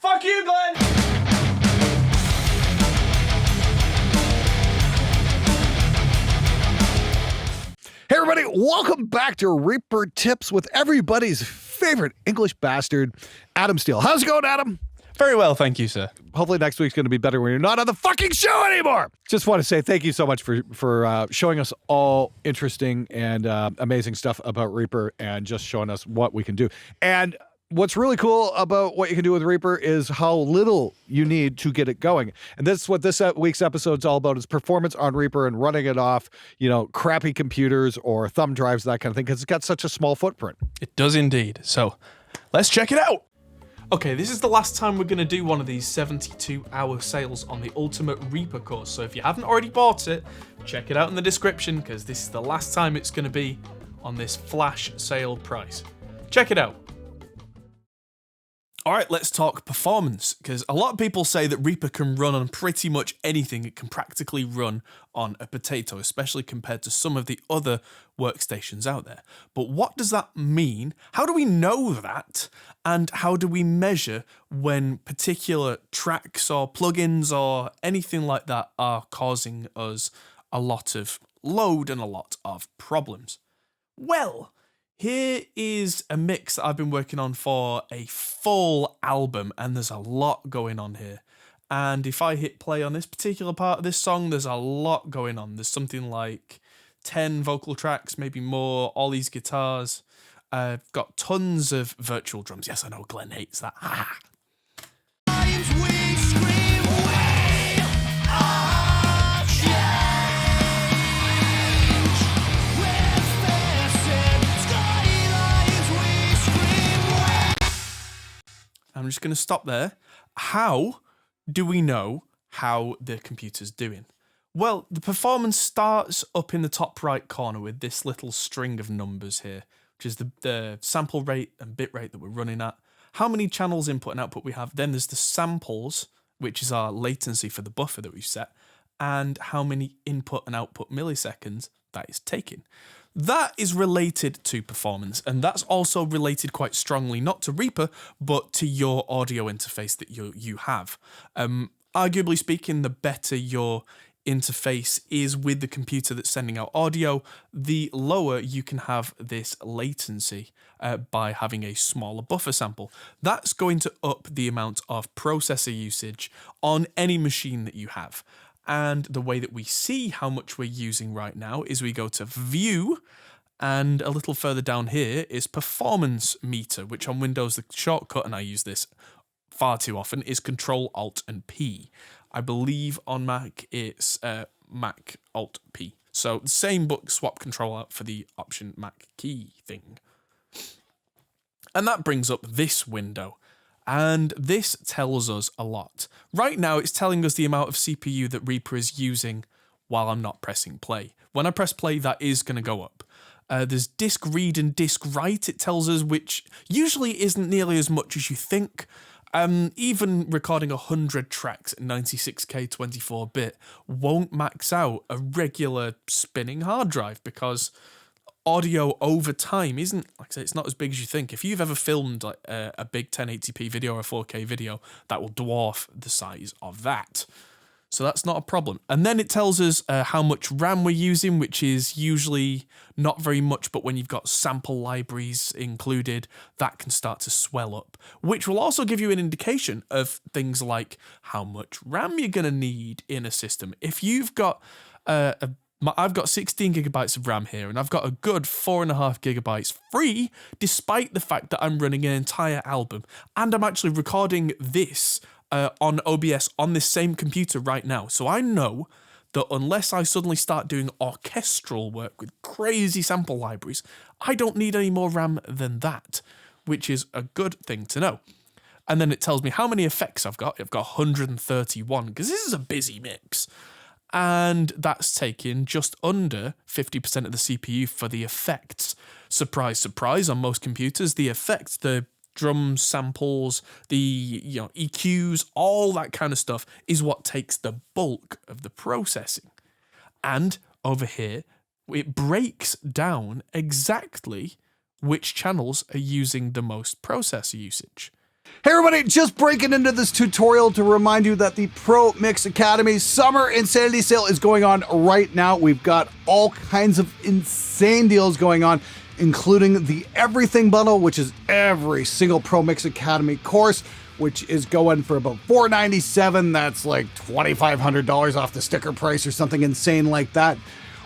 Fuck you, Glenn! Hey everybody, welcome back to Reaper Tips with everybody's favorite English bastard, Adam Steele. How's it going, Adam? Very well, thank you, sir. Hopefully next week's going to be better when you're not on the fucking show anymore. Just want to say thank you so much for showing us all interesting and amazing stuff about Reaper and just showing us what we can do. And what's really cool about what you can do with Reaper is how little you need to get it going. And that's what this week's episode is all about, is performance on Reaper and running it off, crappy computers or thumb drives, that kind of thing, because it's got such a small footprint. It does indeed. So let's check it out. Okay, this is the last time we're going to do one of these 72-hour sales on the Ultimate Reaper course. So if you haven't already bought it, check it out in the description, because this is the last time it's going to be on this flash sale price. Check it out. All right, let's talk performance, because a lot of people say that Reaper can run on pretty much anything. It can practically run on a potato, especially compared to some of the other workstations out there. But what does that mean? How do we know that? And how do we measure when particular tracks or plugins or anything like that are causing us a lot of load and a lot of problems? Well, here is a mix that I've been working on for a full album, and there's a lot going on here. And if I hit play on this particular part of this song, there's a lot going on. There's something like 10 vocal tracks, maybe more, all these guitars. I've got tons of virtual drums. Yes, I know Glenn hates that. I'm just going to stop there. How do we know how the computer's doing? Well, the performance starts up in the top right corner with this little string of numbers here, which is the sample rate and bit rate that we're running at, how many channels input and output we have. Then there's the samples, which is our latency for the buffer that we've set, and how many input and output milliseconds that is taking. That is related to performance, and that's also related quite strongly, not to Reaper, but to your audio interface that you have. Arguably speaking, the better your interface is with the computer that's sending out audio, the lower you can have this latency by having a smaller buffer sample. That's going to up the amount of processor usage on any machine that you have. And the way that we see how much we're using right now is we go to View, and a little further down here is Performance Meter, which on Windows, the shortcut, and I use this far too often, is Control Alt and P. I believe on Mac it's Mac Alt P. So the same, but swap Control Alt for the Option Mac key thing. And that brings up this window. And this tells us a lot. Right now, it's telling us the amount of CPU that Reaper is using while I'm not pressing play. When I press play, that is going to go up. There's disk read and disk write, it tells us, which usually isn't nearly as much as you think. Even recording 100 tracks at 96K 24-bit won't max out a regular spinning hard drive, because audio over time isn't, like I say, it's not as big as you think. If you've ever filmed like a big 1080p video or a 4K video, that will dwarf the size of that. So that's not a problem. And then it tells us how much RAM we're using, which is usually not very much, but when you've got sample libraries included, that can start to swell up, which will also give you an indication of things like how much RAM you're going to need in a system. If you've got I've got 16 gigabytes of RAM here, and I've got a good 4.5 gigabytes free, despite the fact that I'm running an entire album, and I'm actually recording this on OBS on this same computer right now. So I know that unless I suddenly start doing orchestral work with crazy sample libraries, I don't need any more RAM than that, which is a good thing to know. And then it tells me how many effects I've got. I've got 131, because this is a busy mix. And that's taking just under 50% of the CPU for the effects. Surprise, surprise, on most computers, the effects, the drum samples, the EQs, all that kind of stuff is what takes the bulk of the processing. And over here, it breaks down exactly which channels are using the most processor usage. Hey everybody, just breaking into this tutorial to remind you that the Pro Mix Academy Summer Insanity Sale is going on right now. We've got all kinds of insane deals going on, including the Everything Bundle, which is every single Pro Mix Academy course, which is going for about $497. That's like $2,500 off the sticker price or something insane like that.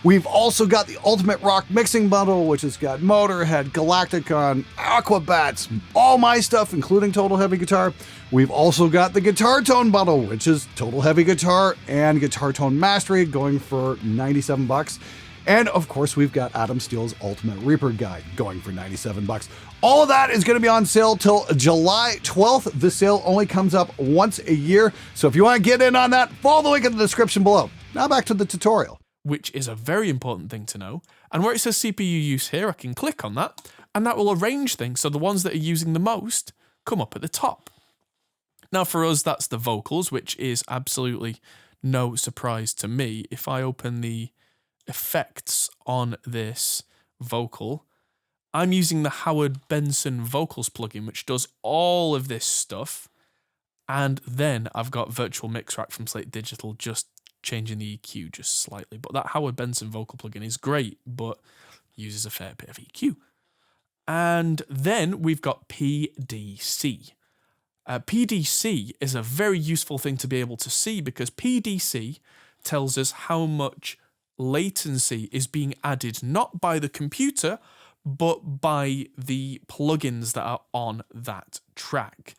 We've also got the Ultimate Rock Mixing Bundle, which has got Motorhead, Galacticon, Aquabats, all my stuff, including Total Heavy Guitar. We've also got the Guitar Tone Bundle, which is Total Heavy Guitar and Guitar Tone Mastery, going for $97. And of course, we've got Adam Steele's Ultimate Reaper Guide, going for $97. All of that is going to be on sale till July 12th. The sale only comes up once a year. So if you want to get in on that, follow the link in the description below. Now back to the tutorial. Which is a very important thing to know. And where it says CPU use here, I can click on that, and that will arrange things so the ones that are using the most come up at the top. Now for us, that's the vocals, which is absolutely no surprise to me. If I open the effects on this vocal, I'm using the Howard Benson Vocals plugin, which does all of this stuff. And then I've got Virtual Mix Rack from Slate Digital just changing the EQ just slightly. But that Howard Benson vocal plugin is great, but uses a fair bit of EQ. And then we've got PDC. PDC is a very useful thing to be able to see because PDC tells us how much latency is being added not by the computer, but by the plugins that are on that track.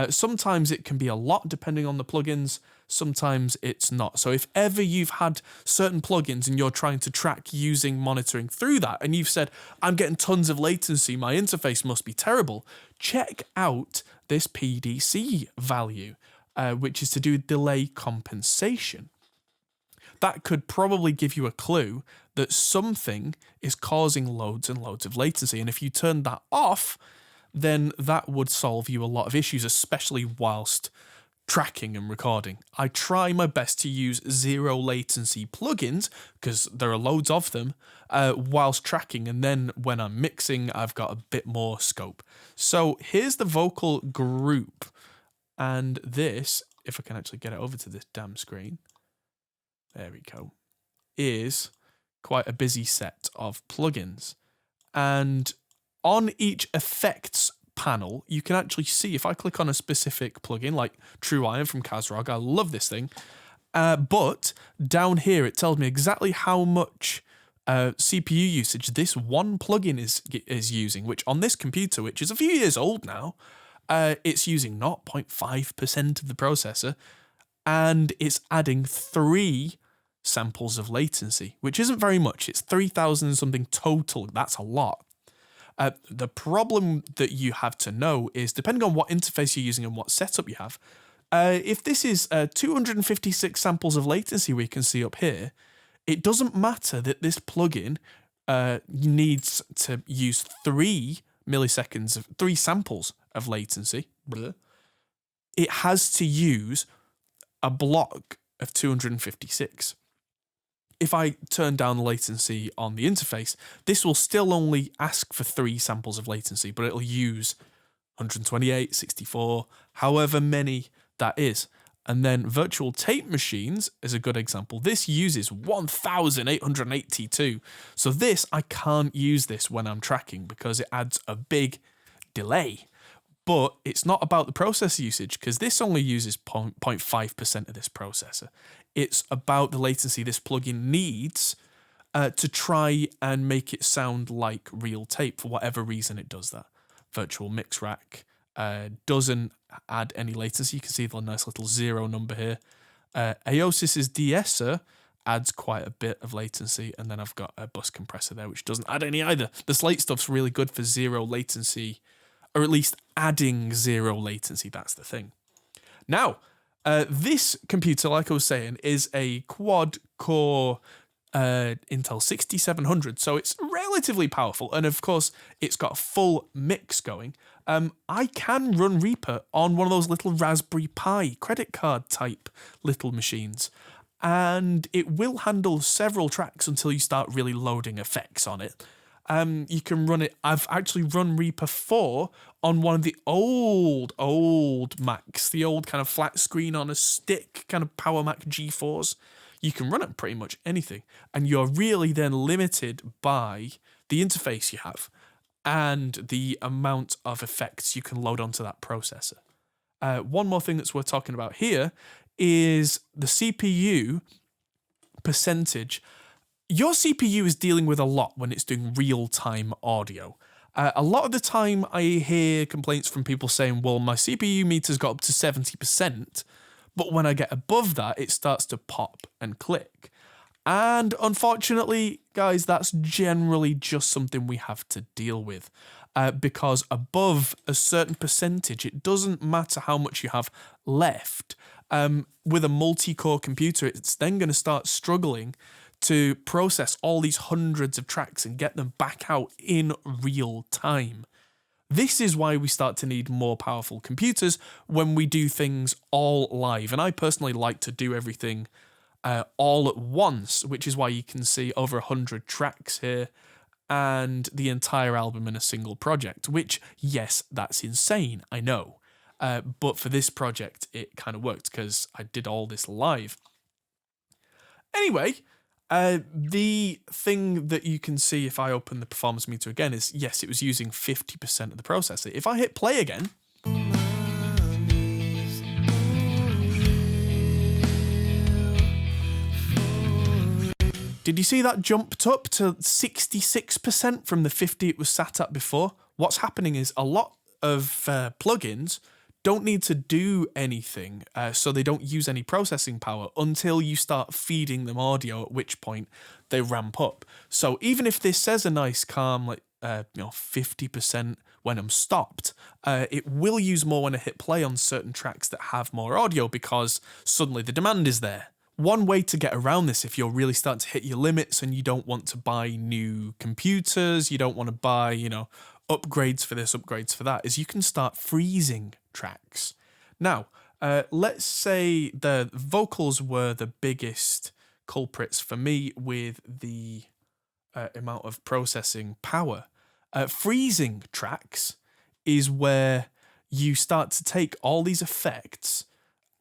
Sometimes it can be a lot depending on the plugins, sometimes it's not. So if ever you've had certain plugins and you're trying to track using monitoring through that and you've said, I'm getting tons of latency, my interface must be terrible, check out this PDC value, which is to do with delay compensation. That could probably give you a clue that something is causing loads and loads of latency. And if you turn that off, then that would solve you a lot of issues, especially whilst tracking and recording. I try my best to use zero latency plugins, because there are loads of them, whilst tracking, and then when I'm mixing, I've got a bit more scope. So here's the vocal group, and this, if I can actually get it over to this damn screen, there we go, is quite a busy set of plugins. And on each effects panel, you can actually see, if I click on a specific plugin, like True Iron from Kazrog, I love this thing, but down here it tells me exactly how much CPU usage this one plugin is using, which on this computer, which is a few years old now, it's using 0.5% of the processor, and it's adding 3 samples of latency, which isn't very much. It's 3,000 something total. That's a lot. The problem that you have to know is, depending on what interface you're using and what setup you have, if this is 256 samples of latency we can see up here, it doesn't matter that this plugin needs to use 3 milliseconds, 3 samples of latency. It has to use a block of 256. If I turn down the latency on the interface, this will still only ask for 3 samples of latency, but it'll use 128, 64, however many that is. And then virtual tape machines is a good example. This uses 1,882. So this, I can't use this when I'm tracking because it adds a big delay. But it's not about the processor usage, because this only uses 0.5% of this processor. It's about the latency this plugin needs to try and make it sound like real tape. For whatever reason, it does that. Virtual Mix Rack doesn't add any latency. You can see the nice little 0 number here. Aosis's de-esser adds quite a bit of latency, and then I've got a bus compressor there, which doesn't add any either. The Slate stuff's really good for 0 latency, or at least adding 0 latency. That's the thing. Now, this computer, like I was saying, is a quad-core Intel 6700, so it's relatively powerful, and of course, it's got a full mix going. I can run Reaper on one of those little Raspberry Pi credit card type little machines, and it will handle several tracks until you start really loading effects on it. You can run it. I've actually run Reaper 4 on one of the old Macs, the old kind of flat screen on a stick kind of Power Mac G4s. You can run it pretty much anything, and you're really then limited by the interface you have and the amount of effects you can load onto that processor. One more thing that's worth talking about here is the CPU percentage. Your CPU is dealing with a lot when it's doing real-time audio. A lot of the time I hear complaints from people saying, well, my CPU meter's got up to 70%, but when I get above that, it starts to pop and click. And unfortunately, guys, that's generally just something we have to deal with. Because above a certain percentage, it doesn't matter how much you have left. With a multi-core computer, it's then going to start struggling to process all these hundreds of tracks and get them back out in real time. This is why we start to need more powerful computers when we do things all live. And I personally like to do everything all at once, which is why you can see over 100 tracks here and the entire album in a single project, which, yes, that's insane, I know. But for this project, it kind of worked because I did all this live. Anyway, the thing that you can see if I open the performance meter again is, yes, it was using 50% of the processor. If I hit play again, did you see that jumped up to 66% from the 50 it was sat at before? What's happening is a lot of plugins don't need to do anything, so they don't use any processing power until you start feeding them audio, at which point they ramp up. So even if this says a nice calm, like 50% when I'm stopped, it will use more when I hit play on certain tracks that have more audio because suddenly the demand is there. One way to get around this, if you're really starting to hit your limits and you don't want to buy new computers, you don't want to buy, upgrades for this, upgrades for that, is you can start freezing tracks. Now, let's say the vocals were the biggest culprits for me with the amount of processing power. Freezing tracks is where you start to take all these effects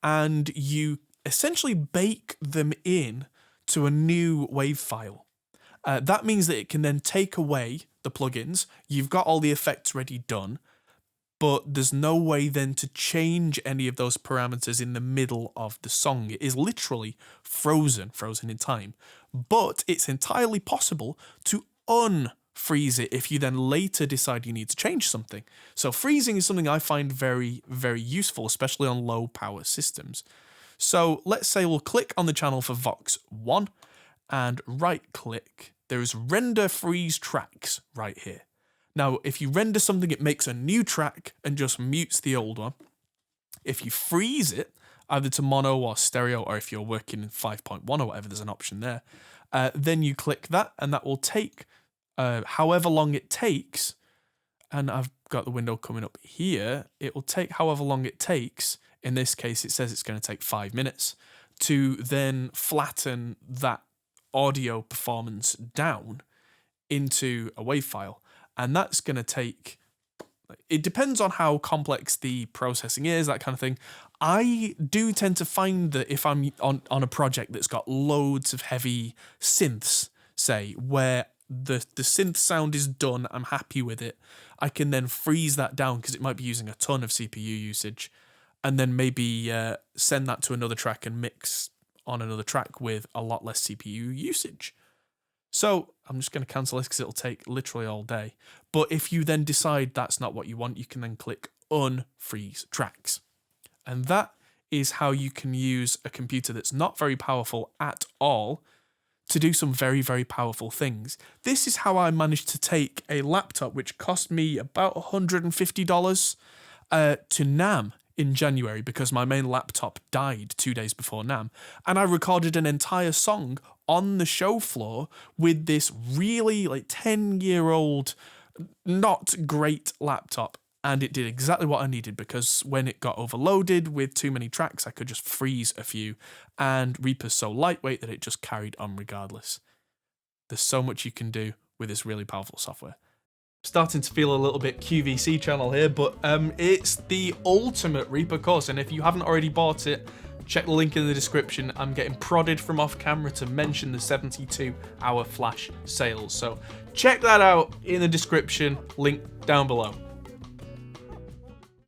and you essentially bake them in to a new WAV file. That means that it can then take away the plugins. You've got all the effects ready done, but there's no way then to change any of those parameters in the middle of the song. It is literally frozen in time. But it's entirely possible to unfreeze it if you then later decide you need to change something. So freezing is something I find very, very useful, especially on low power systems. So let's say we'll click on the channel for Vox 1 and right click. There is render freeze tracks right here. Now, if you render something, it makes a new track and just mutes the old one. If you freeze it, either to mono or stereo, or if you're working in 5.1 or whatever, there's an option there. Then you click that and that will take however long it takes. And I've got the window coming up here. It will take however long it takes. In this case, it says it's going to take 5 minutes to then flatten that audio performance down into a WAV file. And that's going to take, it depends on how complex the processing is, that kind of thing. I do tend to find that if I'm on a project that's got loads of heavy synths, say, where the synth sound is done, I'm happy with it, I can then freeze that down because it might be using a ton of CPU usage, and then maybe send that to another track and mix on another track with a lot less CPU usage. So I'm just going to cancel this because it'll take literally all day. But if you then decide that's not what you want, you can then click unfreeze tracks. And that is how you can use a computer that's not very powerful at all to do some very, very powerful things. This is how I managed to take a laptop which cost me about $150 to NAMM in January because my main laptop died 2 days before NAMM, and I recorded an entire song on the show floor with this really 10-year-old not great laptop, and it did exactly what I needed because when it got overloaded with too many tracks, I could just freeze a few, and Reaper's so lightweight that it just carried on regardless. There's so much you can do with this really powerful software. Starting to feel a little bit QVC channel here, but it's the ultimate Reaper course, and if you haven't already bought it, check the link in the description. I'm getting prodded from off camera to mention the 72-hour flash sales, so check that out in the description, link down below.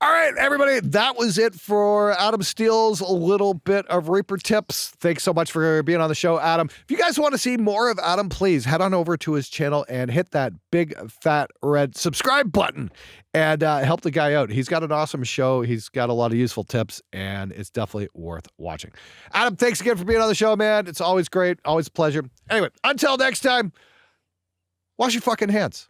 All right, everybody, that was it for Adam Steele's little bit of Reaper tips. Thanks so much for being on the show, Adam. If you guys want to see more of Adam, please head on over to his channel and hit that big, fat, red subscribe button and help the guy out. He's got an awesome show. He's got a lot of useful tips, and it's definitely worth watching. Adam, thanks again for being on the show, man. It's always great, always a pleasure. Anyway, until next time, wash your fucking hands.